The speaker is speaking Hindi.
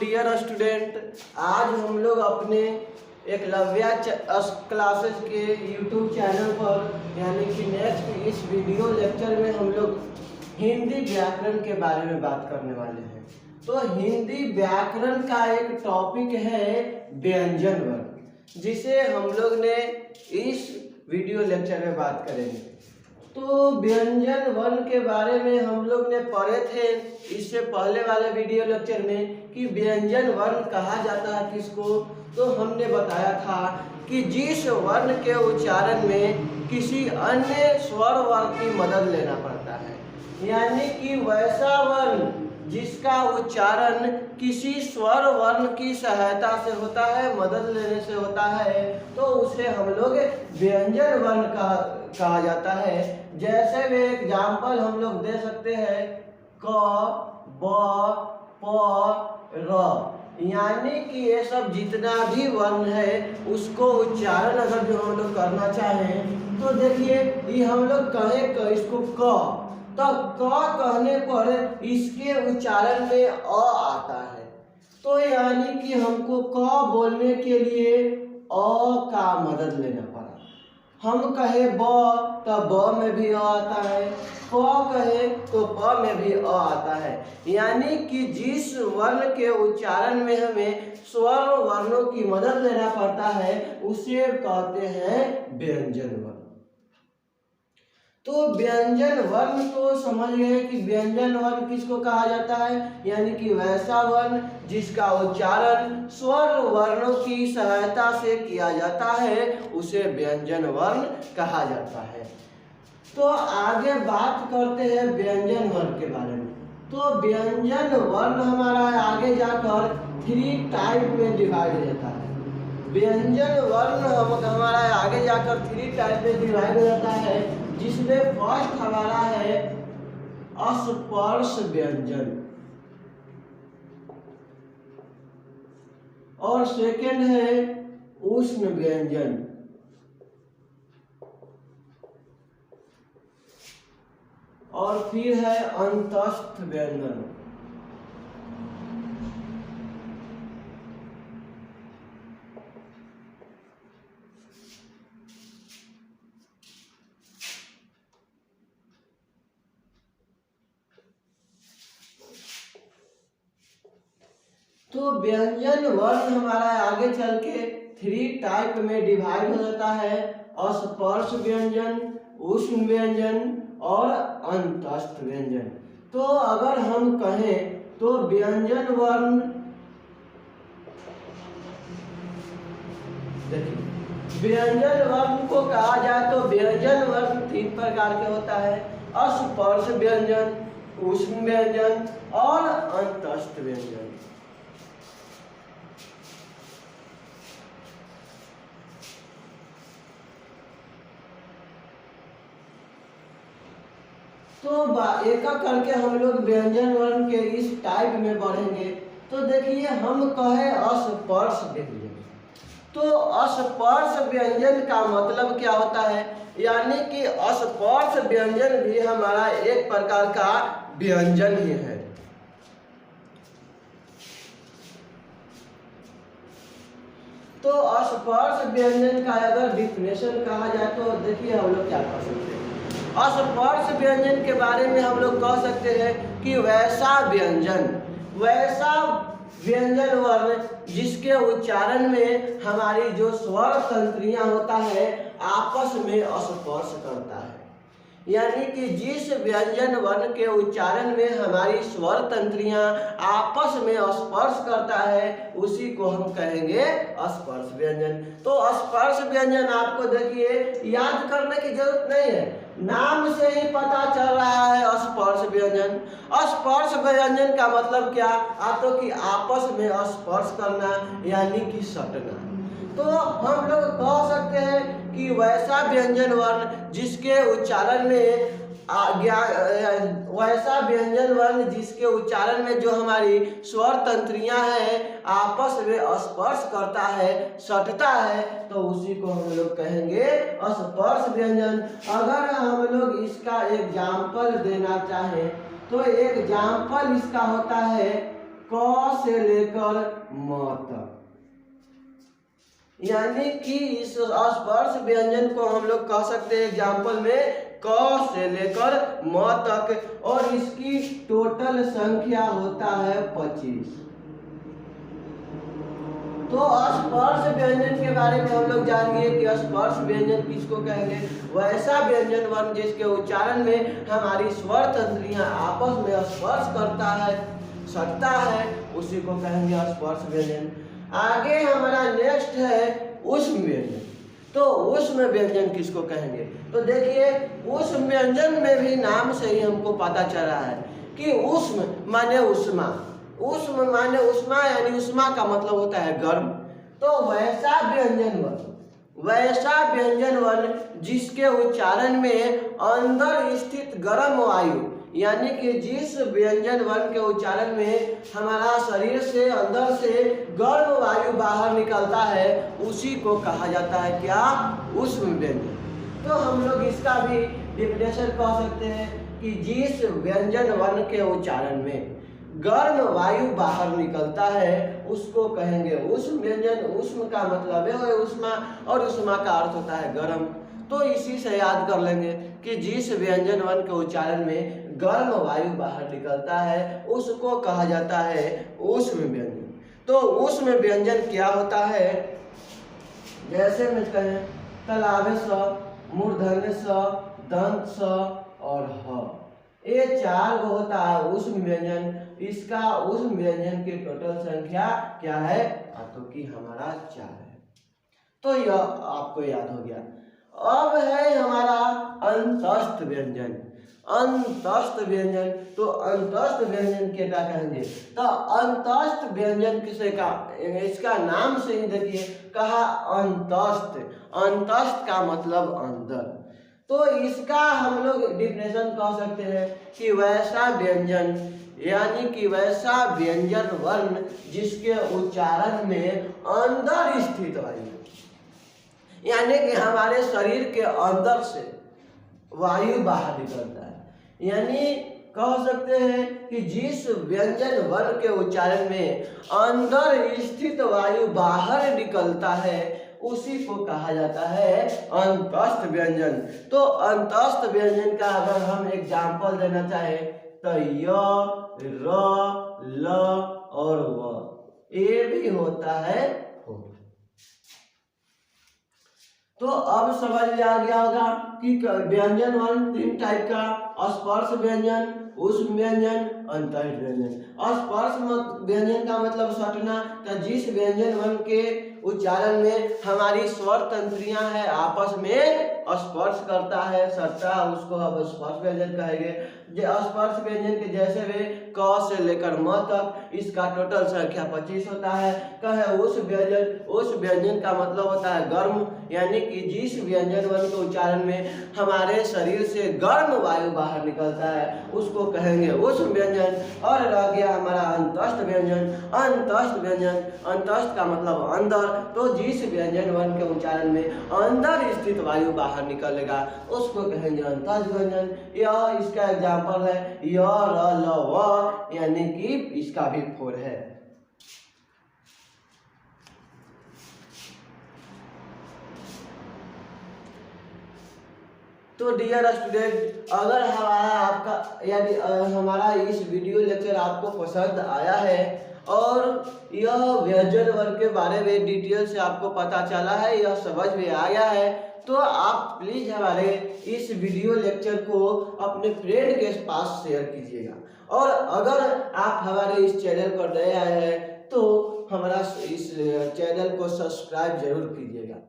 डियर स्टूडेंट, आज हम लोग अपने एकलव्या क्लासेस के यूट्यूब चैनल पर यानी कि नेक्स्ट इस वीडियो लेक्चर में हम लोग हिंदी व्याकरण के बारे में बात करने वाले हैं। तो हिंदी व्याकरण का एक टॉपिक है व्यंजन वर्ण, जिसे हम लोग ने इस वीडियो लेक्चर में बात करेंगे। तो व्यंजन वर्ण के बारे में हम लोग ने पढ़े थे इससे पहले वाले वीडियो लेक्चर में कि व्यंजन वर्ण कहा जाता है किसको। तो हमने बताया था कि जिस वर्ण के उच्चारण में किसी अन्य स्वर वर्ण की मदद लेना पड़ता है, यानी कि वैसा वर्ण जिसका उच्चारण किसी स्वर वर्ण की सहायता से होता है, मदद लेने से होता है, तो उसे हम लोग व्यंजन वर्ण कहा जाता है। जैसे वे एग्जाम्पल हम लोग दे सकते हैं क, ब, प, र, यानी कि ये सब जितना भी वर्ण है उसको उच्चारण अगर जो हम लोग करना चाहें तो देखिए ये हम लोग कहें इसको क, तो क कहने पर इसके उच्चारण में अ आता है। तो यानी कि हमको क बोलने के लिए अ का मदद लेना पड़ा। हम कहे ब तो ब में भी अ आता है, प कहे तो प में भी अ आता है। यानी कि जिस वर्ण के उच्चारण में हमें स्वर वर्णों की मदद लेना पड़ता है उसे कहते हैं व्यंजन वर्ण। तो व्यंजन वर्ण तो समझ गए कि व्यंजन वर्ण किसको कहा जाता है, यानी कि वैसा वर्ण जिसका उच्चारण स्वर वर्णों की सहायता से किया जाता है उसे व्यंजन वर्ण कहा जाता है। तो आगे बात करते हैं व्यंजन वर्ण के बारे में। तो व्यंजन वर्ण हमारा आगे जाकर 3 टाइप में डिवाइड हो जाता है। व्यंजन वर्ण हमारा आगे जाकर 3 टाइप में डिवाइड हो जाता है, जिसमें फर्स्ट हमारा है अस्पर्श व्यंजन और सेकंड है उष्ण व्यंजन और फिर है अंतस्थ व्यंजन। तो व्यंजन वर्ण हमारा आगे चल के 3 टाइप में डिवाइड हो जाता है, अस्पर्श व्यंजन, उष्ण व्यंजन और अंतस्थ व्यंजन। तो अगर हम कहें तो व्यंजन वर्ण, देखिए व्यंजन वर्ण को कहा जाए तो व्यंजन वर्ण 3 प्रकार के होता है, अस्पर्श व्यंजन, उष्ण व्यंजन और अंतस्थ व्यंजन। तो एक करके हम लोग व्यंजन वर्ण के इस टाइप में बढ़ेंगे। तो देखिए हम कहे अस्पर्श व्यंजन, तो अस्पर्श व्यंजन का मतलब क्या होता है, यानी कि अस्पर्श व्यंजन भी हमारा एक प्रकार का व्यंजन ही है। तो अस्पर्श व्यंजन का अगर डिफिनेशन कहा जाए तो देखिए हम लोग क्या कर सकते हैं। अस्पर्श व्यंजन के बारे में हम लोग कह सकते हैं कि वैसा व्यंजन वर्ण जिसके उच्चारण में हमारी जो स्वर तंत्रियां होता है आपस में स्पर्श करता है, यानी कि जिस व्यंजन वर्ण के उच्चारण में हमारी स्वर तंत्रियां आपस में स्पर्श करता है उसी को हम कहेंगे स्पर्श व्यंजन। तो स्पर्श व्यंजन आपको देखिए याद करने की जरूरत नहीं है, नाम से ही पता चल रहा है स्पर्श व्यंजन। स्पर्श व्यंजन का मतलब क्या, तो कि आपस में स्पर्श करना यानी कि सटना। तो हम लोग कह सकते हैं कि वैसा व्यंजन वर्ण जिसके उच्चारण में वैसा व्यंजन वर्ण जिसके उच्चारण में जो हमारी स्वर तंत्रियां हैं आपस में स्पर्श करता है, सटता है, तो उसी को हम लोग कहेंगे स्पर्श व्यंजन। अगर हम लोग इसका एग्जाम्पल देना चाहें तो एग्जाम्पल इसका होता है क से लेकर म तक, यानी कि इस स्पर्श व्यंजन को हम लोग कह सकते हैं एग्जाम्पल में क से लेकर म तक, और इसकी टोटल संख्या होता है 25। तो स्पर्श व्यंजन के बारे में हम लोग जानेंगे कि स्पर्श व्यंजन किसको कहेंगे। वैसा व्यंजन वर्ण जिसके उच्चारण में हमारी स्वर तंत्रियां आपस में स्पर्श करता है, सटता है, उसी को कहेंगे स्पर्श व्यंजन। आगे हमारा नेक्स्ट है ऊष्म व्यंजन। तो ऊष्म व्यंजन किसको कहेंगे? तो देखिए ऊष्म व्यंजन में भी नाम से ही हमको पता चल रहा है कि ऊष्म माने उष्मा, ऊष्म माने उष्मा, यानी उष्मा का मतलब होता है गर्म। तो वैसा व्यंजन वर्ण जिसके उच्चारण में अंदर स्थित गर्म वायु, यानी कि जिस व्यंजन वर्ण के उच्चारण में हमारा शरीर से अंदर से गर्म वायु बाहर निकलता है, उसी को कहा जाता है क्या? ऊष्म व्यंजन। तो हम लोग इसका भी डिफिनेशन कह सकते हैं कि जिस व्यंजन वर्ण के उच्चारण में गर्म वायु बाहर निकलता है उसको कहेंगे ऊष्म व्यंजन। ऊष्म का मतलब है उष्मा, और उष्मा का अर्थ होता है गर्म। तो इसी से याद कर लेंगे कि जिस व्यंजन वर्ण के उच्चारण में गर्म वायु बाहर निकलता है उसको कहा जाता है ऊष्म व्यंजन। तो ऊष्म व्यंजन क्या होता है? जैसे में कहें तलावे स, मूर्धन्य स, दंत स और ह, ये 4 होता है ऊष्म व्यंजन। इसका ऊष्म व्यंजन की टोटल संख्या क्या है? तो कि हमारा 4 है। तो यह आपको याद हो गया। अब है हमारा अंतस्थ व्यंजन। अंतस्थ व्यंजन, तो अंतस्थ व्यंजन के क्या कहेंगे? तो अंतस्थ व्यंजन किसे का, इसका नाम से ही देखिए कहा अंतस्थ। अंतस्थ का मतलब अंदर। तो इसका हम लोग डिफिनेशन कह सकते हैं कि वैसा व्यंजन, यानी कि वैसा व्यंजन वर्ण जिसके उच्चारण में अंदर स्थित वायु, यानी कि हमारे शरीर के अंदर से वायु बाहर निकलता है, यानी कह सकते हैं कि जिस व्यंजन वर्ण के उच्चारण में अंदर स्थित वायु बाहर निकलता है उसी को कहा जाता है अंतस्थ व्यंजन। तो अंतस्थ व्यंजन का अगर हम एग्जाम्पल देना चाहें तो य, र, ल और व, ये भी होता है हो। तो अब समझ में आ गया होगा कि व्यंजन वर्ण 3 टाइप का, स्पर्श व्यंजन, ऊष्म व्यंजन, अंतस्थ व्यंजन। स्पर्श व्यंजन का मतलब सटना, तो जिस व्यंजन वर्ण के उच्चारण में हमारी स्वर तंत्रियां है आपस में स्पर्श करता है, सटता है, उसको अब स्पर्श व्यंजन कहेंगे। स्पर्श व्यंजन के जैसे वे क से लेकर म तक, इसका टोटल संख्या 25 होता है। कहे उस व्यंजन का मतलब होता है गर्म, यानी कि जिस व्यंजन वर्ण के उच्चारण में हमारे शरीर से गर्म वायु बाहर निकलता है उसको कहेंगे ऊष्म व्यंजन। और रह गया हमारा अंतस्थ व्यंजन। अंतस्थ का मतलब अंदर, तो जिस व्यंजन वर्ण के उच्चारण में अंदर स्थित वायु बाहर निकलेगा उसको कहेंगे अंतस्थ व्यंजन। यह इसका एग्जाम्पल है य, र, ल, व, यानी कि इसका भी 4 है। तो डियर स्टूडेंट, अगर हमारा इस वीडियो लेक्चर आपको पसंद आया है और यह व्यंजन वर्ग के बारे में डिटेल से आपको पता चला है, यह समझ में आया है, तो आप प्लीज हमारे इस वीडियो लेक्चर को अपने फ्रेंड के पास शेयर कीजिएगा। और अगर आप हमारे इस चैनल पर नए आए हैं तो हमारा इस चैनल को सब्सक्राइब जरूर कीजिएगा।